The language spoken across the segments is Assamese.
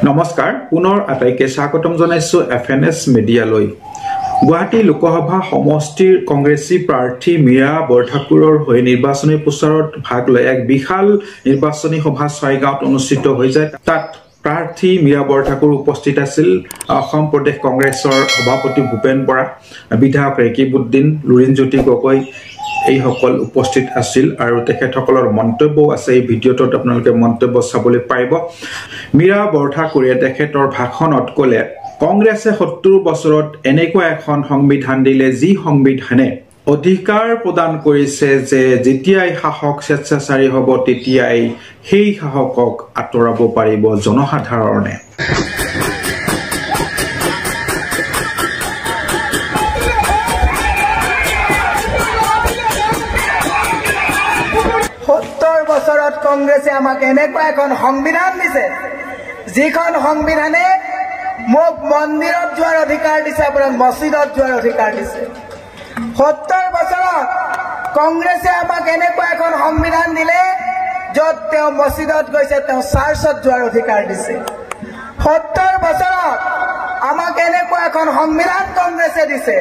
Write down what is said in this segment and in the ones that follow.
নমস্কাৰ পুনৰ আটাইকে স্বাগতম জনাইছো এফএনএছ মিডিয়ালৈ গুৱাহাটী লোকসভা সমষ্টিৰ কংগ্ৰেছী প্ৰাৰ্থী মীৰা বৰঠাকুৰৰ হৈ নিৰ্বাচনী প্ৰচাৰত ভাগ লৈ এক বিশাল নিৰ্বাচনী সভা ছয়গাঁৱত অনুষ্ঠিত হৈ যায় তাত প্ৰাৰ্থী মীৰা বৰঠাকুৰ উপস্থিত আছিল অসম প্ৰদেশ কংগ্ৰেছৰ সভাপতি ভূপেন বৰা বিধায়ক ৰেকিবুদ্দিন লুৰিণজ্যোতি গগৈ এই সকল উপস্থিত আছিল আৰু তেখেতসকলৰ মন্তব্য আছে এই ভিডিঅ'টোত আপোনালোকে মন্তব্য চাবলৈ পাৰিব মীৰা বৰঠাকুৰে তেখেতৰ ভাষণত ক'লে কংগ্ৰেছে ৭০ বছৰত এনেকুৱা এখন সংবিধান দিলে যি সংবিধানে অধিকাৰ প্ৰদান কৰিছে যে যেতিয়াই শাসক স্বেচ্ছাচাৰী হ'ব তেতিয়াই সেই শাসকক আঁতৰাব পাৰিব জনসাধাৰণে কংগ্ৰেছে আমাক এনেকুৱা এখন সংবিধান দিছে যিখন সংবিধানে মোক মন্দিৰত যোৱাৰ অধিকাৰ দিছে আপোনাৰ মছজিদত যোৱাৰ অধিকাৰ দিছে ৭০ বছৰত কংগ্ৰেছে আমাক এনেকুৱা এখন সংবিধান দিলে য'ত তেওঁ মছজিদত গৈছে তেওঁ চাৰ্চত যোৱাৰ অধিকাৰ দিছে ৭০ বছৰত আমাক এনেকুৱা এখন সংবিধান কংগ্ৰেছে দিছে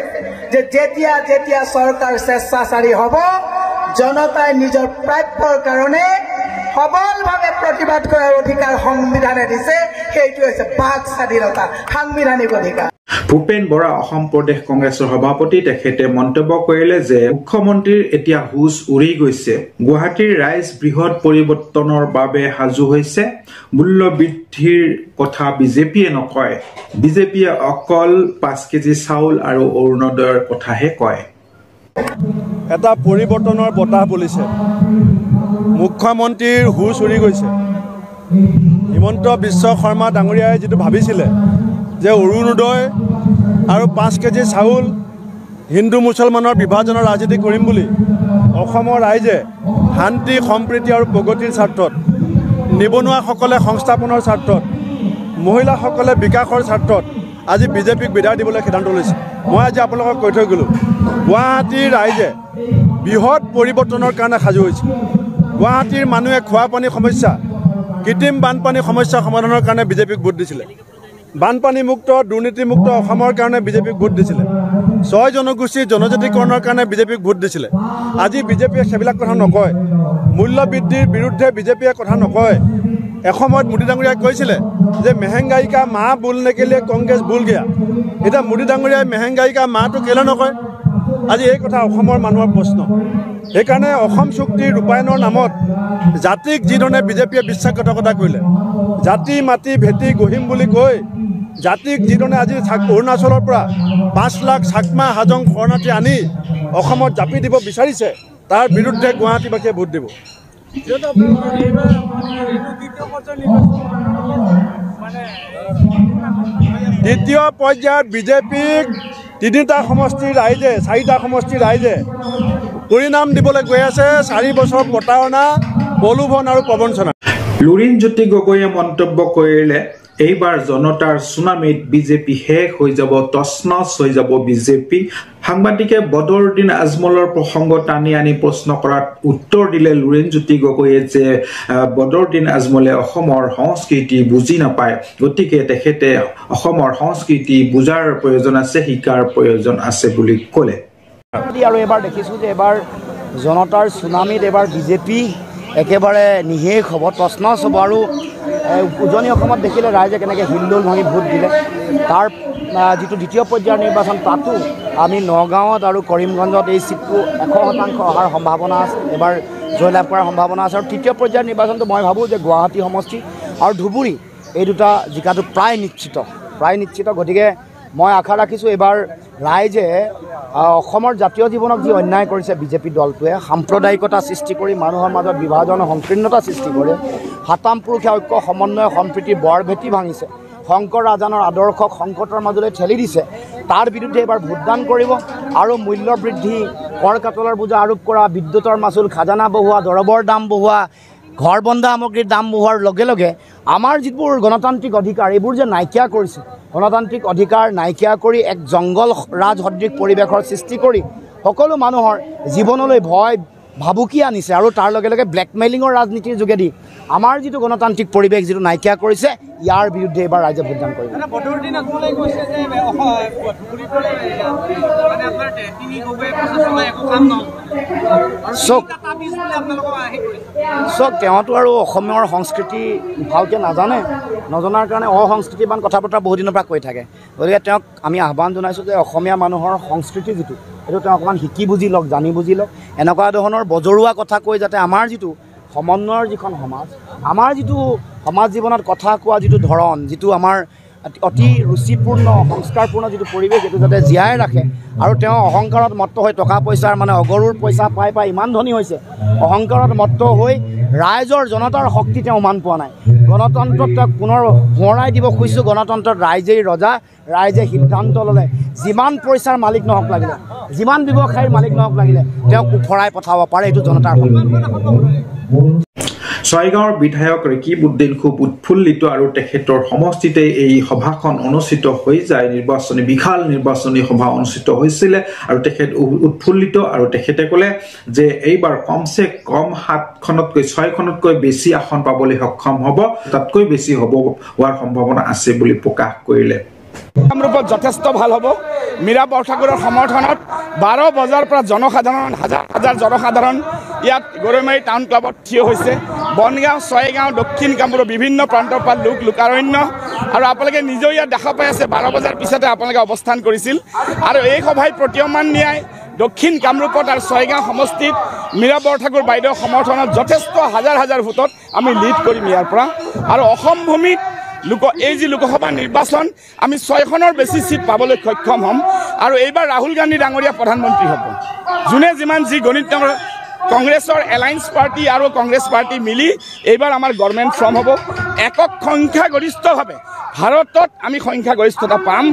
যে যেতিয়া যেতিয়া চৰকাৰ স্বেচ্ছাচাৰী হ'ব জনতাই নিজৰ প্ৰাপ্যৰ কাৰণে সবলভাৱে প্ৰতিবাদ কৰাৰ অধিকাৰ সংবিধানে দিছে সেইটো হৈছে বাক স্বাধীনতা সাংবিধানিক অধিকাৰ ভূপেন বৰা অসম প্ৰদেশ কংগ্ৰেছৰ সভাপতি তেখেতে মন্তব্য কৰিলে যে মুখ্যমন্ত্ৰীৰ এতিয়া হুজ উৰি গৈছে গুৱাহাটীৰ ৰাইজ বৃহৎ পৰিৱৰ্তনৰ বাবে সাজু হৈছে মূল্য বৃদ্ধিৰ কথা বিজেপিয়ে নকয় বিজেপিয়ে অকল 5 কেজি চাউল আৰু অৰুণোদয়ৰ কথাহে কয় এটা পৰিৱৰ্তনৰ বতাহ বলিছে মুখ্যমন্ত্ৰীৰ হুজ উৰি গৈছে হিমন্ত বিশ্ব শৰ্মা ডাঙৰীয়াই যেটো ভাবিছিলে যে অৰুণোদয় আৰু 5 কেজি চাউল হিন্দু মুছলমানৰ বিভাজনৰ ৰাজনীতি কৰিম বুলি অসমৰ ৰাইজে শান্তি সম্প্ৰীতি আৰু প্ৰগতিৰ স্বাৰ্থত নিবনুৱাসকলে সংস্থাপনৰ স্বাৰ্থত মহিলাসকলে বিকাশৰ স্বাৰ্থত আজি বিজেপিক বিদায় দিবলৈ সিদ্ধান্ত লৈছে মই আজি আপোনালোকক কৈ থৈ গ'লো গুৱাহাটীৰ ৰাইজে বৃহৎ পৰিৱৰ্তনৰ কাৰণে সাজু হৈছে গুৱাহাটীৰ মানুহে খোৱা পানী সমস্যা কৃত্ৰিম বানপানী সমস্যা সমাধানৰ কাৰণে বিজেপিক ভোট দিছিলে বানপানী মুক্ত দুৰ্নীতিমুক্ত অসমৰ কাৰণে বিজেপিক ভোট দিছিলে 6 জনগোষ্ঠীৰ জনজাতিকৰণৰ কাৰণে বিজেপিক ভোট দিছিলে আজি বিজেপিয়ে সেইবিলাক কথা নকয় মূল্য বৃদ্ধিৰ বিৰুদ্ধে বিজেপিয়ে কথা নকয় এসময়ত মোদী ডাঙৰীয়াই কৈছিলে যে মেহেংগাই কা মাহ बोलने के लिए कांग्रेस भूल गया এতিয়া মোদী ডাঙৰীয়াই মেহেংগাই কা মাহটো কেলে নকয় আজি এই কথা অসমৰ মানুহৰ প্ৰশ্ন সেইকাৰণে অসম চুক্তি ৰূপায়ণৰ নামত জাতিক যিধৰণে বিজেপিয়ে বিশ্বাসঘাতকতা কৰিলে জাতি মাটি ভেটি গহিম বুলি কৈ জাতিক যিধৰণে আজি অৰুণাচলৰ পৰা 5 লাখ চাকমা হাজং শৰণাৰ্থী আনি অসমত জাপি দিব বিচাৰিছে তাৰ বিৰুদ্ধে গুৱাহাটীবাসীয়ে ভোট দিব দ্বিতীয় পৰ্যায়ত বিজেপিক 3টা সমষ্টিৰ ৰাইজে 4টা সমষ্টিৰ ৰাইজে পৰিণাম দিবলৈ গৈ আছে 4 বছৰ প্ৰতাৰণা প্ৰলোভন আৰু প্ৰবঞ্চনা লুৰিণজ্যোতি গগৈয়ে মন্তব্য কৰিলে এইবাৰ জনতাৰ সুনামিত বিজেপি শেষ হৈ যাব তছনছ হৈ যাব বিজেপি সাংবাদিকে বদৰুদ্দিন আজমলৰ প্ৰসংগ টানি আনি প্ৰশ্ন কৰাত উত্তৰ দিলে লুৰিণজ্যোতি গগৈয়ে যে বদৰুদ্দিন আজমলে অসমৰ সংস্কৃতি বুজি নাপায় গতিকে তেখেতে অসমৰ সংস্কৃতি বুজাৰ প্ৰয়োজন আছে শিকাৰ প্ৰয়োজন আছে বুলি ক'লে আৰু এবাৰ দেখিছোঁ যে এবাৰ জনতাৰ সুনামিত এবাৰ বিজেপি একেবাৰে নিশেষ হ'ব তছনছ হ'ব আৰু উজনি অসমত দেখিলে ৰাইজে কেনেকৈ হিলদোল ভাঙি ভোট দিলে তাৰ যিটো দ্বিতীয় পৰ্যায়ৰ নিৰ্বাচন তাতো আমি নগাঁৱত আৰু কৰিমগঞ্জত এই চিটটো 100% অহাৰ সম্ভাৱনা আছে এবাৰ জয়লাভ কৰাৰ সম্ভাৱনা আছে আৰু তৃতীয় পৰ্যায়ৰ নিৰ্বাচনটো মই ভাবোঁ যে গুৱাহাটী সমষ্টি আৰু ধুবুৰী এই দুটা জিকাটো প্ৰায় নিশ্চিত গতিকে মই আশা ৰাখিছোঁ এবাৰ ৰাইজে অসমৰ জাতীয় জীৱনক যি অন্যায় কৰিছে বিজেপি দলটোৱে সাম্প্ৰদায়িকতা সৃষ্টি কৰি মানুহৰ মাজত বিভাজন সংকীৰ্ণতা সৃষ্টি কৰে হাতামপুৰুষীয়া ঐক্য সমন্বয় সম্প্ৰীতিৰ বৰভেটি ভাঙিছে শংকৰ ৰাজানৰ আদৰ্শক সংকটৰ মাজলৈ ঠেলি দিছে তাৰ বিৰুদ্ধে এবাৰ ভোটদান কৰিব আৰু মূল্য বৃদ্ধি কৰ কাটলৰ বোজা আৰোপ কৰা বিদ্যুতৰ মাচুল খাজানা বঢ়োৱা দৰবৰ দাম বঢ়োৱা ঘৰ বন্ধা সামগ্ৰীৰ দাম বঢ়োৱাৰ লগে লগে আমাৰ যিবোৰ গণতান্ত্ৰিক অধিকাৰ এইবোৰ যে নাইকিয়া কৰিছে গণতান্ত্ৰিক অধিকাৰ নাইকিয়া কৰি এক জংগল ৰাজ সদৃশ পৰিৱেশৰ সৃষ্টি কৰি সকলো মানুহৰ জীৱনলৈ ভয় ভাবুকি আনিছে আৰু তাৰ লগে লগে ব্লেকমেইলিঙৰ ৰাজনীতিৰ যোগেদি আমাৰ যিটো গণতান্ত্ৰিক পৰিৱেশ যিটো নাইকিয়া কৰিছে ইয়াৰ বিৰুদ্ধে এইবাৰ ৰাইজে ভোটদান কৰিব চক তেওঁতো আৰু অসমৰ সংস্কৃতি ভালকৈ নাজানে নজনাৰ কাৰণে অসংস্কৃতিবান কথা বতৰা বহু দিনৰ পৰা কৈ থাকে গতিকে তেওঁক আমি আহ্বান জনাইছোঁ যে অসমীয়া মানুহৰ সংস্কৃতি যিটো এইটো তেওঁ অকণমান শিকি বুজি লওক জানি বুজি লওক এনেকুৱা ধৰণৰ বজৰুৱা কথা কৈ যাতে আমাৰ যিটো সমন্বয়ৰ যিখন সমাজ আমাৰ যিটো সমাজ জীৱনত কথা কোৱা যিটো ধৰণ যিটো আমাৰ অতি ৰুচিপূৰ্ণ সংস্কাৰপূৰ্ণ যিটো পৰিৱেশ সেইটো যাতে জীয়াই ৰাখে আৰু তেওঁ অহংকাৰত মত্ত হৈ টকা পইচাৰ মানে অগৰুৰ পইচা পাই ইমান ধনী হৈছে অহংকাৰত মত্ত হৈ ৰাইজৰ জনতাৰ শক্তি তেওঁ মান পোৱা নাই গণতন্ত্ৰত তেওঁক পুনৰ সোঁৱৰাই দিব খুজিছোঁ গণতন্ত্ৰত ৰাইজেই ৰজা ৰাইজে সিদ্ধান্ত ল'লে যিমান পইচাৰ মালিক নহওক লাগিলে যিমান ব্যৱসায়ীৰ মালিক নহওক লাগিলে তেওঁক ওফৰাই পঠাব পাৰে এইটো জনতাৰ ছয়গাঁৱৰ বিধায়ক ৰেকিবউদ্দিন খুব উৎফুল্লিত আৰু তেখেতৰ সমষ্টিতে এই সভাখন অনুষ্ঠিত হৈ যায় বিশাল নিৰ্বাচনী সভা অনুষ্ঠিত হৈছিলে আৰু তেখেত উৎফুল্লিত আৰু তেখেতে ক'লে যে এইবাৰ কমচে কম 7খনতকৈ 6খনতকৈ বেছি আসন পাবলৈ সক্ষম হ'ব তাতকৈ বেছি হোৱাৰ সম্ভাৱনা আছে বুলি প্ৰকাশ কৰিলে কামৰূপত যথেষ্ট ভাল হ'ব মীৰা বৰঠাকুৰৰ সমৰ্থনত 12 বজাৰ পৰা জনসাধাৰণ হাজাৰ জনসাধাৰণ ইয়াত গৰৈমাৰী টাউন ক্লাবত থিয় হৈছে বনগাঁও ছয়গাঁও দক্ষিণ কামৰূপৰ বিভিন্ন প্ৰান্তৰ পৰা লোকাৰণ্য আৰু আপোনালোকে নিজেও ইয়াত দেখা পাই আছে 12 বজাৰ পিছতে আপোনালোকে অৱস্থান কৰিছিল আৰু এই সভাই প্ৰতীয়মান ন্যায় দক্ষিণ কামৰূপত আৰু ছয়গাঁও সমষ্টিত মীৰা বৰঠাকুৰ বাইদেউৰ সমৰ্থনত যথেষ্ট হাজাৰ ভোটত আমি লিড কৰিম ইয়াৰ পৰা আৰু অসম ভূমিত এই যি লোকসভা নিৰ্বাচন আমি 6খনৰ বেছি সিট পাবলৈ সক্ষম হ'ম আৰু এইবাৰ ৰাহুল গান্ধী ডাঙৰীয়া প্ৰধানমন্ত্ৰী হ'ব যোনে যিমান যি গণিত কংগ্ৰেছৰ এলায়েন্স পাৰ্টি আৰু কংগ্ৰেছ পাৰ্টি মিলি এইবাৰ আমাৰ গভৰ্ণমেণ্ট ফৰ্ম হ'ব একক সংখ্যাগৰিষ্ঠভাৱে ভাৰতত আমি সংখ্যাগৰিষ্ঠতা পাম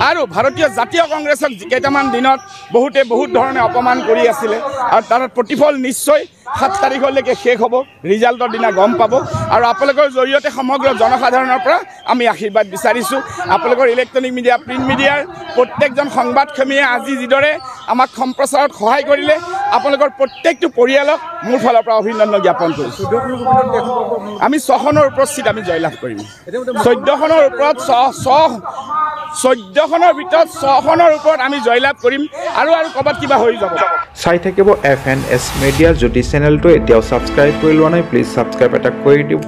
আৰু ভাৰতীয় জাতীয় কংগ্ৰেছক কেইটামান দিনত বহুত ধৰণে অপমান কৰি আছিলে আৰু তাৰ প্ৰতিফল নিশ্চয় 7 তাৰিখলৈকে শেষ হ'ব ৰিজাল্টৰ দিনা গম পাব আৰু আপোনালোকৰ জৰিয়তে সমগ্ৰ জনসাধাৰণৰ পৰা আমি আশীৰ্বাদ বিচাৰিছোঁ আপোনালোকৰ ইলেক্ট্ৰনিক মিডিয়া প্ৰিণ্ট মিডিয়াৰ প্ৰত্যেকজন সংবাদকৰ্মীয়ে আজি যিদৰে আমাক সম্প্ৰচাৰত সহায় কৰিলে আপোনালোকৰ প্ৰত্যেকটো পৰিয়ালক মোৰ ফালৰ পৰা অভিনন্দন জ্ঞাপন কৰিছোঁ আমি 6খনৰ ওপৰত চিট আমি জয়লাভ কৰিম 14খনৰ ওপৰত 14খনৰ ভিতৰত 6খনৰ ওপৰত আমি জয়লাভ কৰিম আৰু ক'ৰবাত কিবা হৈ যাব চাই থাকিব FNS মিডিয়া যদি চেনেলটো এতিয়াও সাবস্ক্ৰাইব কৰি লোৱা নাই প্লিজ সাবস্ক্ৰাইব এটা কৰি দিও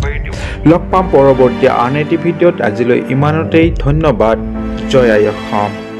লগ পাম পৰৱৰ্তী আন এটি ভিডিঅ'ত আজিলৈ ইমানতেই ধন্যবাদ জয় আই অসম